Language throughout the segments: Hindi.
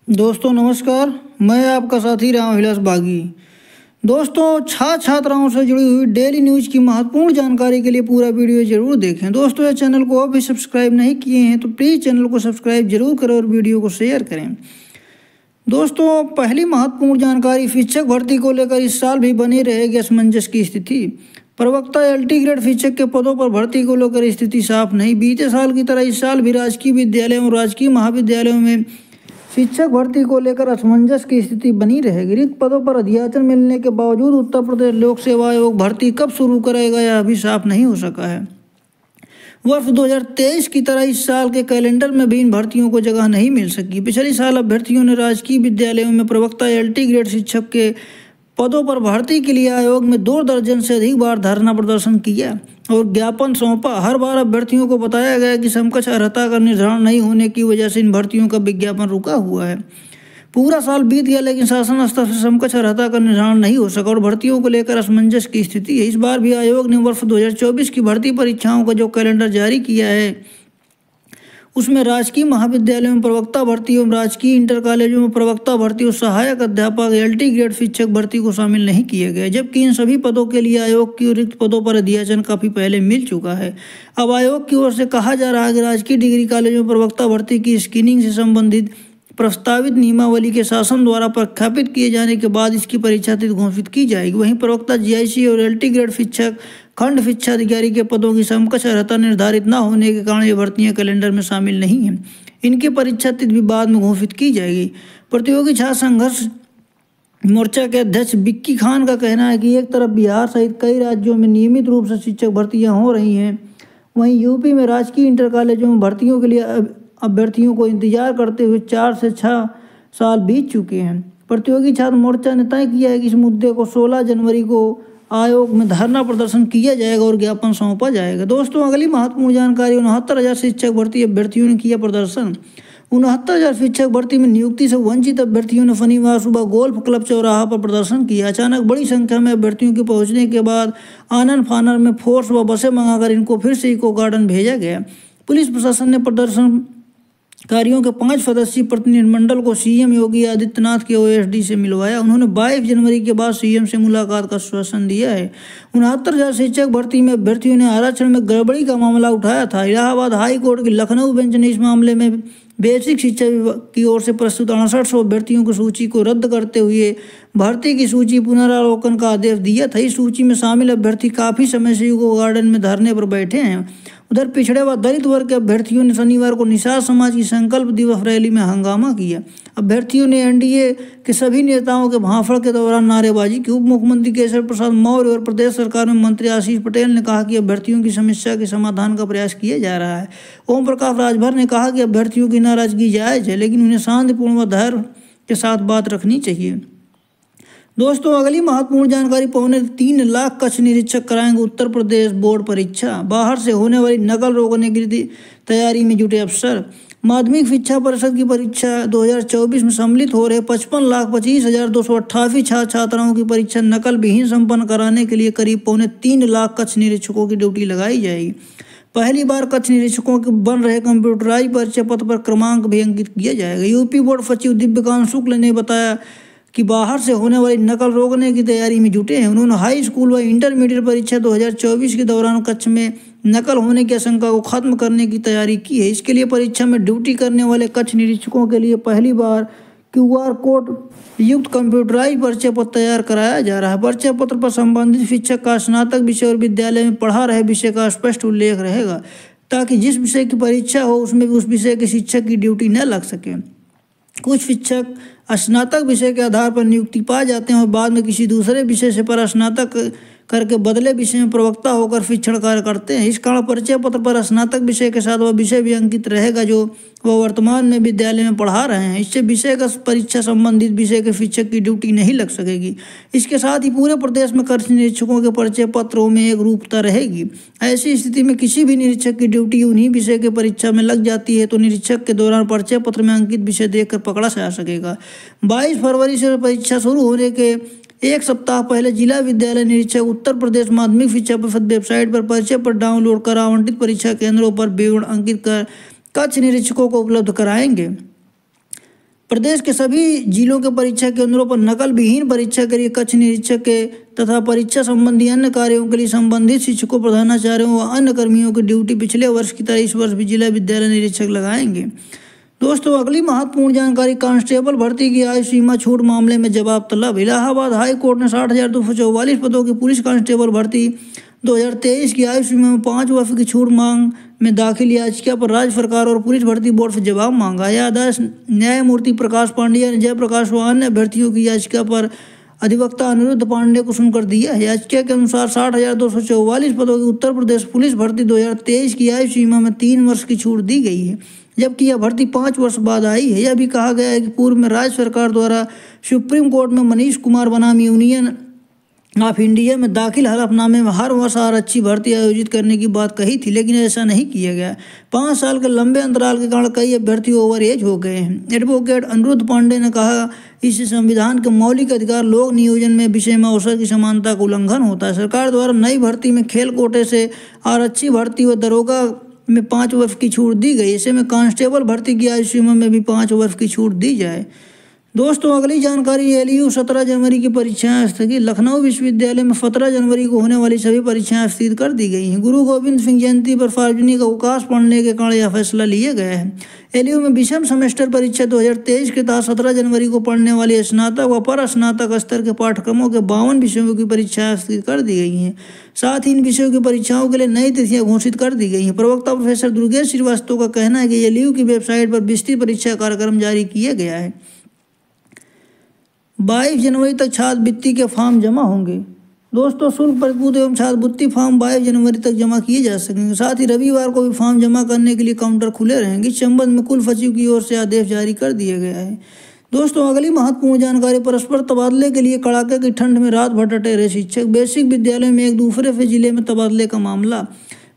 दोस्तों नमस्कार। मैं आपका साथी रामविलास बागी। दोस्तों छात्र छात्राओं से जुड़ी हुई डेली न्यूज़ की महत्वपूर्ण जानकारी के लिए पूरा वीडियो जरूर देखें। दोस्तों, इस चैनल को अभी सब्सक्राइब नहीं किए हैं तो प्लीज़ चैनल को सब्सक्राइब जरूर करें और वीडियो को शेयर करें। दोस्तों, पहली महत्वपूर्ण जानकारी, शिक्षक भर्ती को लेकर इस साल भी बनी रहेगी असमंजस की स्थिति। प्रवक्ता एलटी ग्रेड शिक्षक के पदों पर भर्ती को लेकर स्थिति साफ नहीं। बीते साल की तरह इस साल भी राजकीय विद्यालयों और राजकीय महाविद्यालयों में शिक्षक भर्ती को लेकर असमंजस की स्थिति बनी रहेगी। रिक्त पदों पर अध्याचन मिलने के बावजूद उत्तर प्रदेश लोक सेवा आयोग भर्ती कब शुरू करेगा यह अभी साफ नहीं हो सका है। वर्ष 2023 की तरह इस साल के कैलेंडर में भी इन भर्तियों को जगह नहीं मिल सकी। पिछले साल अभ्यर्थियों ने राजकीय विद्यालयों में प्रवक्ता एलटी ग्रेड शिक्षक के पदों पर भर्ती के लिए आयोग में 2 दर्जन से अधिक बार धरना प्रदर्शन किया और ज्ञापन सौंपा। हर बार अभ्यर्थियों को बताया गया कि समकक्ष अर्हता का निर्धारण नहीं होने की वजह से इन भर्तियों का विज्ञापन रुका हुआ है। पूरा साल बीत गया लेकिन शासन स्तर से समकक्ष अर्हता का निर्धारण नहीं हो सका और भर्तियों को लेकर असमंजस की स्थिति है। इस बार भी आयोग ने वर्ष 2024 की भर्ती परीक्षाओं का जो कैलेंडर जारी किया है उसमें राजकीय महाविद्यालयों में प्रवक्ता भर्ती एवं राजकीय इंटर कॉलेजों में प्रवक्ता भर्ती और सहायक अध्यापक एलटी ग्रेड शिक्षक भर्ती को शामिल नहीं किए गए, जबकि इन सभी पदों के लिए आयोग की रिक्त पदों पर अध्याचन काफी पहले मिल चुका है। अब आयोग की ओर से कहा जा रहा है कि राजकीय डिग्री कॉलेजों में प्रवक्ता भर्ती की स्क्रीनिंग से संबंधित प्रस्तावित नियमावली के शासन द्वारा प्रख्यापित किए जाने के बाद इसकी परीक्षा तिथि घोषित की जाएगी। वहीं प्रवक्ता जीआईसी और एलटी ग्रेड शिक्षक खंड शिक्षा अधिकारी के पदों की समकक्ष अर्हता निर्धारित न होने के कारण ये भर्तियां कैलेंडर में शामिल नहीं हैं। इनकी परीक्षा तिथि भी बाद में घोषित की जाएगी। प्रतियोगी छात्र संघर्ष मोर्चा के अध्यक्ष बिक्की खान का कहना है कि एक तरफ बिहार सहित कई राज्यों में नियमित रूप से शिक्षक भर्तियां हो रही हैं, वहीं यूपी में राजकीय इंटर कॉलेजों में भर्तियों के लिए अभ्यर्थियों को इंतजार करते हुए 4 से 6 साल बीत चुके हैं। प्रतियोगी छात्र मोर्चा ने तय किया है कि इस मुद्दे को 16 जनवरी को आयोग में धरना प्रदर्शन किया जाएगा और ज्ञापन सौंपा जाएगा। दोस्तों, अगली महत्वपूर्ण जानकारी, 69,000 शिक्षक भर्ती अभ्यर्थियों ने किया प्रदर्शन। 69,000 शिक्षक भर्ती में नियुक्ति से वंचित अभ्यर्थियों ने शनिवार सुबह गोल्फ क्लब चौराहा पर प्रदर्शन किया। अचानक बड़ी संख्या में अभ्यर्थियों के पहुंचने के बाद आनन फानन में फोर्स व बसें मंगाकर इनको फिर से इको गार्डन भेजा गया। पुलिस प्रशासन ने प्रदर्शनकारियों के 5 सदस्यीय प्रतिनिधिमंडल को सीएम योगी आदित्यनाथ के ओएसडी से मिलवाया। उन्होंने 22 जनवरी के बाद सीएम से मुलाकात का आश्वासन दिया है। 69,000 शिक्षक भर्ती में अभ्यर्थियों ने आरक्षण में गड़बड़ी का मामला उठाया था। इलाहाबाद हाई कोर्ट की लखनऊ बेंच ने इस मामले में बेसिक शिक्षा विभाग की ओर से प्रस्तुत 6800 अभ्यर्थियों की सूची को रद्द करते हुए भर्ती की सूची पुनरावलोकन का आदेश दिया था। इस सूची में शामिल अभ्यर्थी काफी समय से इको गार्डन में धरने पर बैठे हैं। उधर पिछड़े व दलित वर्ग के अभ्यर्थियों ने शनिवार को निषाद समाज की संकल्प दिवस रैली में हंगामा किया। अभ्यर्थियों ने एनडीए के सभी नेताओं के भांफड़ के दौरान नारेबाजी की। उप मुख्यमंत्री केशव प्रसाद मौर्य और प्रदेश सरकार में मंत्री आशीष पटेल ने कहा कि अभ्यर्थियों की समस्या के समाधान का प्रयास किया जा रहा है। ओम प्रकाश राजभर ने कहा कि अभ्यर्थियों की नाराजगी जायज है लेकिन उन्हें शांतिपूर्ण व धैर्य के साथ बात रखनी चाहिए। दोस्तों, अगली महत्वपूर्ण जानकारी, 3.25 लाख कक्ष निरीक्षक कराएंगे उत्तर प्रदेश बोर्ड परीक्षा। बाहर से होने वाली नकल रोकने की तैयारी में जुटे अफसर। माध्यमिक शिक्षा परिषद की परीक्षा 2024 में सम्मिलित हो रहे 55,25,288 छात्र छात्राओं की परीक्षा नकल विहीन संपन्न कराने के लिए करीब 3.25 लाख कक्ष निरीक्षकों की ड्यूटी लगाई जाएगी। पहली बार कक्ष निरीक्षकों के बन रहे कंप्यूटराइज परिचय पत्र पर क्रमांक भी अंकित किया जाएगा। यूपी बोर्ड सचिव दिव्यकांत शुक्ल ने बताया कि बाहर से होने वाली नकल रोकने की तैयारी में जुटे हैं। उन्होंने हाई स्कूल व इंटरमीडिएट परीक्षा 2024 के दौरान कक्ष में नकल होने की आशंका को खत्म करने की तैयारी की है। इसके लिए परीक्षा में ड्यूटी करने वाले कक्ष निरीक्षकों के लिए पहली बार QR कोड युक्त कंप्यूटराइज परिचय पत्र तैयार कराया जा रहा है। परिचय पत्र पर संबंधित शिक्षक का स्नातक विषय और विद्यालय में पढ़ा रहे विषय का स्पष्ट उल्लेख रहेगा ताकि जिस विषय की परीक्षा हो उसमें भी उस विषय के शिक्षक की ड्यूटी न लग सके। कुछ शिक्षक स्नातक विषय के आधार पर नियुक्ति पा जाते हैं और बाद में किसी दूसरे विषय से पर स्नातक करके बदले विषय में प्रवक्ता होकर शिक्षण कार्य करते हैं। इस कारण परिचय पत्र पर स्नातक विषय के साथ वह विषय भी अंकित रहेगा जो वह वर्तमान में विद्यालय में पढ़ा रहे हैं। इससे विषय का परीक्षा संबंधित विषय के शिक्षक की ड्यूटी नहीं लग सकेगी। इसके साथ ही पूरे प्रदेश में कक्ष निरीक्षकों के परिचय पत्रों में एक रूपता रहेगी। ऐसी स्थिति में किसी भी निरीक्षक की ड्यूटी उन्हीं विषय के परीक्षा में लग जाती है तो निरीक्षक के दौरान परिचय पत्र में अंकित विषय देखकर पकड़ा जा सकेगा। 22 फरवरी से परीक्षा शुरू होने के एक सप्ताह पहले जिला विद्यालय निरीक्षक उत्तर प्रदेश माध्यमिक शिक्षा परिषद वेबसाइट पर परिचय पर डाउनलोड कर आवंटित परीक्षा केंद्रों पर विवरण अंकित कर कक्ष निरीक्षकों को उपलब्ध कराएंगे। प्रदेश के सभी जिलों के परीक्षा केंद्रों पर नकल विहीन परीक्षा के लिए कक्ष निरीक्षक के तथा परीक्षा संबंधी अन्य कार्यों के लिए संबंधित शिक्षकों, प्रधानाचार्यों व अन्य कर्मियों की ड्यूटी पिछले वर्ष की तरह इस वर्ष भी जिला विद्यालय निरीक्षक लगाएंगे। दोस्तों, अगली महत्वपूर्ण जानकारी, कांस्टेबल भर्ती की आयु सीमा छूट मामले में जवाब तलब। इलाहाबाद हाई कोर्ट ने 60,244 पदों की पुलिस कांस्टेबल भर्ती 2023 की आयु सीमा में 5 वर्ष की छूट मांग में दाखिल याचिका पर राज्य सरकार और पुलिस भर्ती बोर्ड से जवाब मांगा। यह आदेश न्यायमूर्ति प्रकाश पांडेय ने जयप्रकाश व अन्य अभ्यर्थियों की याचिका पर अधिवक्ता अनिरुद्ध पांडे को सुनकर दिया है। याचिका के अनुसार 60,244 पदों की उत्तर प्रदेश पुलिस भर्ती 2023 की आयु सीमा में 3 वर्ष की छूट दी गई है, जबकि यह भर्ती 5 वर्ष बाद आई है। यह भी कहा गया है कि पूर्व में राज्य सरकार द्वारा सुप्रीम कोर्ट में मनीष कुमार बनाम यूनियन ऑफ इंडिया में दाखिल हलफनामे में हर वर्ष आरक्षी भर्ती आयोजित करने की बात कही थी, लेकिन ऐसा नहीं किया गया। 5 साल के लंबे अंतराल के कारण कई अभ्यर्थी ओवर एज हो गए हैं। एडवोकेट अनिरुद्ध पांडे ने कहा, इससे संविधान के मौलिक अधिकार, लोक नियोजन में विषय में अवसर की समानता का उल्लंघन होता है। सरकार द्वारा नई भर्ती में खेल कोटे से आरक्षी भर्ती व दरोगा में 5 वर्ष की छूट दी गई। ऐसे में कांस्टेबल भर्ती की आयु सीमा में भी 5 वर्ष की छूट दी जाए। दोस्तों, अगली जानकारी, एलयू 17 जनवरी की परीक्षाएं स्थगित। लखनऊ विश्वविद्यालय में 17 जनवरी को होने वाली सभी परीक्षाएं स्थगित कर दी गई हैं। गुरु गोविंद सिंह जयंती पर सार्वजनिक अवकाश पड़ने के कारण यह फैसला लिया गया है। एलयू में विषम सेमेस्टर परीक्षा 2023 के तहत 17 जनवरी को पढ़ने वाली स्नातक व पर स्नातक स्तर के पाठ्यक्रमों के 52 विषयों की परीक्षाएं स्थगित कर दी गई हैं। साथ ही इन विषयों की परीक्षाओं के लिए नई तिथियां घोषित कर दी गई हैं। प्रवक्ता प्रोफेसर दुर्गेश श्रीवास्तव का कहना है कि एलयू की वेबसाइट पर विस्तृत परीक्षा कार्यक्रम जारी किया गया है। 22 जनवरी तक छात्रवृत्ति के फॉर्म जमा होंगे। दोस्तों, शुल्क प्रतिपूर्ति एवं छात्रवृत्ति फॉर्म 22 जनवरी तक जमा किए जा सकेंगे। साथ ही रविवार को भी फॉर्म जमा करने के लिए काउंटर खुले रहेंगे। इस संबंध में कुल सचिव की ओर से आदेश जारी कर दिया गया है। दोस्तों, अगली महत्वपूर्ण जानकारी, परस्पर तबादले के लिए कड़ाके की ठंड में रात भर डटे रहे शिक्षक। बेसिक विद्यालयों में एक दूसरे से जिले में तबादले का मामला।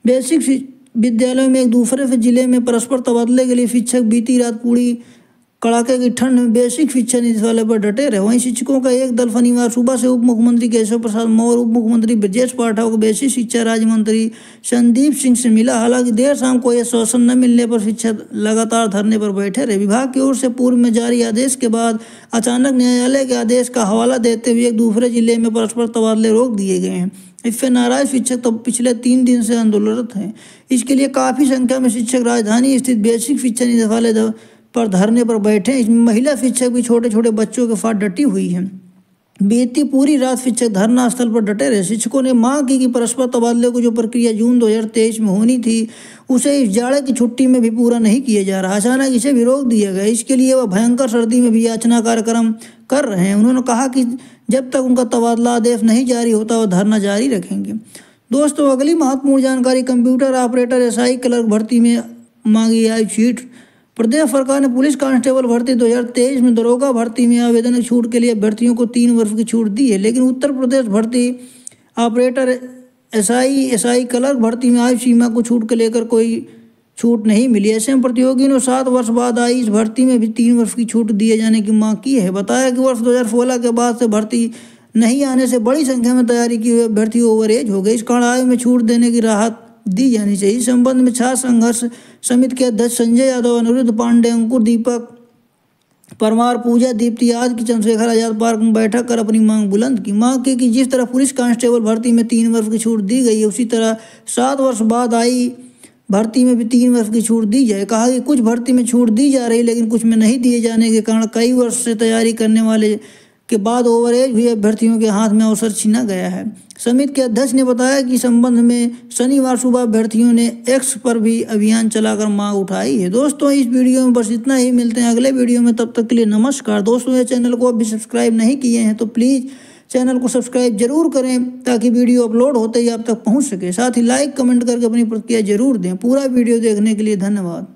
बेसिक विद्यालयों में एक दूसरे से जिले में परस्पर तबादले के लिए शिक्षक बीती रात पूरी कड़ाके की ठंड में बेसिक शिक्षा निदेशालय पर डटे रहे। वहीं शिक्षकों का एक दल शनिवार सुबह से उप मुख्यमंत्री केशव प्रसाद मौर्य, उप मुख्यमंत्री ब्रजेश पाठक और बेसिक शिक्षा राज्य मंत्री संदीप सिंह से मिला। हालांकि देर शाम को यह आश्वासन न मिलने पर शिक्षक लगातार धरने पर बैठे रहे। विभाग की ओर से पूर्व में जारी आदेश के बाद अचानक न्यायालय के आदेश का हवाला देते हुए एक दूसरे जिले में परस्पर तबादले रोक दिए गए हैं। इससे नाराज शिक्षक तो पिछले 3 दिन से आंदोलनरत हैं। इसके लिए काफ़ी संख्या में शिक्षक राजधानी स्थित बेसिक शिक्षा निदेशालय पर धरने पर बैठे। इसमें महिला शिक्षक भी छोटे छोटे बच्चों के साथ डटी हुई हैं। बीती पूरी रात शिक्षक धरना स्थल पर डटे रहे। शिक्षकों ने मांग की कि परस्पर तबादले को जो प्रक्रिया जून 2023 में होनी थी उसे इस जाड़े की छुट्टी में भी पूरा नहीं किया जा रहा। अचानक इसे भी रोक दिया गया। इसके लिए वह भयंकर सर्दी में भी याचना कार्यक्रम कर रहे हैं। उन्होंने कहा कि जब तक उनका तबादला आदेश नहीं जारी होता वह धरना जारी रखेंगे। दोस्तों, अगली महत्वपूर्ण जानकारी, कंप्यूटर ऑपरेटर एसआई क्लर्क भर्ती में मांगी आयु छूट। प्रदेश सरकार ने पुलिस कांस्टेबल भर्ती 2023 में दरोगा भर्ती में आवेदन की छूट के लिए अभ्यर्थियों को 3 वर्ष की छूट दी है, लेकिन उत्तर प्रदेश भर्ती ऑपरेटर एसआई क्लर्क भर्ती में आयु सीमा को छूट के लेकर कोई छूट नहीं मिली। ऐसे में प्रतियोगियों ने 7 वर्ष बाद आई इस भर्ती में भी 3 वर्ष की छूट दिए जाने की मांग की है। बताया कि वर्ष 2016 के बाद से भर्ती नहीं आने से बड़ी संख्या में तैयारी की हुए अभ्यर्थी ओवर एज हो गए। इस कारण आयु में छूट देने की राहत दी जानी चाहिए। इस संबंध में छात्र संघर्ष समिति के अध्यक्ष संजय यादव, अनिरुद्ध पांडे, अंकुर, दीपक परमार, पूजा, दीप्ति आदि की चंद्रशेखर आजाद पार्क में बैठक कर अपनी मांग बुलंद की। मांग की कि जिस तरह पुलिस कांस्टेबल भर्ती में 3 वर्ष की छूट दी गई है उसी तरह 7 वर्ष बाद आई भर्ती में भी 3 वर्ष की छूट दी जाए। कहा कि कुछ भर्ती में छूट दी जा रही लेकिन कुछ में नहीं दिए जाने के कारण कई वर्ष से तैयारी करने वाले के बाद ओवर एज हुए अभ्यर्थियों के हाथ में अवसर छीना गया है। समिति के अध्यक्ष ने बताया कि संबंध में शनिवार सुबह अभ्यर्थियों ने एक्स पर भी अभियान चलाकर मांग उठाई है। दोस्तों, इस वीडियो में बस इतना ही। मिलते हैं अगले वीडियो में, तब तक के लिए नमस्कार। दोस्तों, ये चैनल को अभी सब्सक्राइब नहीं किए हैं तो प्लीज़ चैनल को सब्सक्राइब जरूर करें ताकि वीडियो अपलोड होते ही आप तक पहुँच सके। साथ ही लाइक कमेंट करके अपनी प्रतिक्रिया जरूर दें। पूरा वीडियो देखने के लिए धन्यवाद।